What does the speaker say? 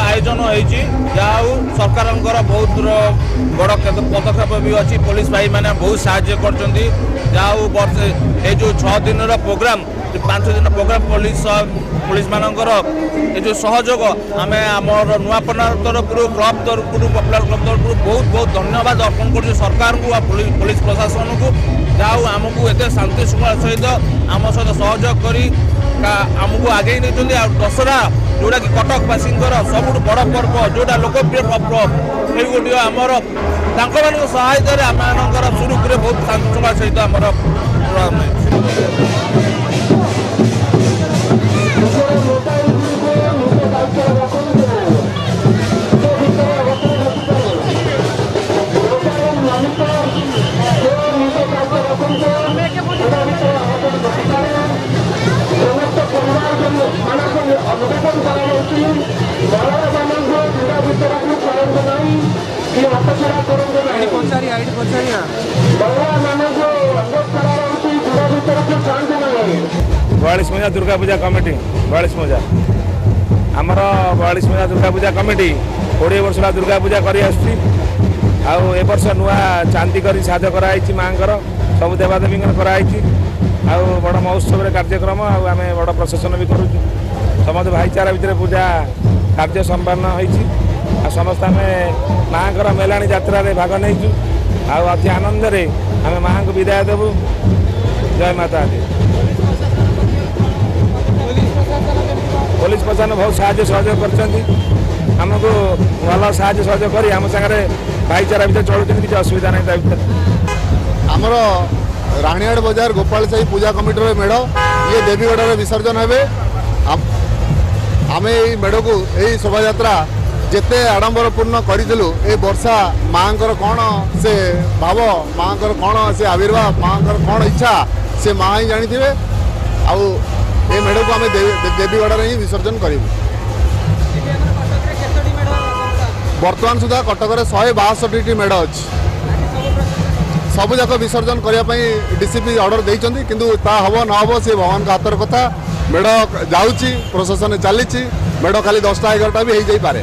आयोजन होती सरकार बहुत बड़ पदक्षेप भी अच्छी पुलिस भाई मैंने बहुत साहय कर जो 6 दिन प्रोग्राम 5 दिन प्रोग्राम पुलिस मानकर जो सहयोग आम आमर नुआपना तरफ क्लब तरफ पपुलर क्लब तरफ बहुत बहुत धन्यवाद अर्पण कर सरकार को पुलिस प्रशासन को जाऊ आमको एत शांति श्रृंखला सहित आम सहित सहयोग कर आमको आगे नहीं दशहरा जोटा कि कटकवासी सबुठ बड़ पर्व जोटा लोकप्रिय पर्व ये गोटे आमर सहायतार आम सुरुखुरे बहुत शांति श्रृंखला सहित आमर बयालीस मौजा दुर्गा पूजा कमिटी 42 मौजा आमर 42 मौजा दुर्गा पूजा कमिटी 20 वर्ष दुर्गा पूजा कर वर्ष नुआ चांदी कर साध कराई माँ सब देवादेवी कराई बड़ महोत्सव कार्यक्रम आम बड़ प्रशासन भी करूँ समस्त भाईचारा भितर पूजा कार्य संपन्न हो समस्त आम माँ मेलाणी यात्रा भाग नहीं अति आनंद आम माँ को विदाय देवु। जय माता दी। पुलिस प्रशासन बहुत साहय सहयोग करमको भल साहय सहयोग कर आम सागर भाईचारा भितर चलुच्च किसी असुविधा नहीं आमर राणीहाट बजार गोपाल साई पूजा कमिटर मेढ़ ये देवीगढ़ विसर्जन हे आम मेढ़ को यही शोभा यात्रा जिते आडंबरपूर्ण करूँ ये वर्षा माँ कौन से भाव माँ कौन से आविर्भाव माँ कौन इच्छा से माँ ही जानी थे आउ ये मेढ़ को आम देवीगढ़ ही विसर्जन करूँ। बर्तमान सुधा कटक 162 मेढ़ अच्छी सबुजाक विसर्जन करने डीसीपी ऑर्डर देइछन्ती किंतु ता हबो न हबो से भगवान का हातर कथा मेढ़ जाऊँगी प्रशासन चली मेढ़ खाली 10टा 11टा भी हो जाए पारे।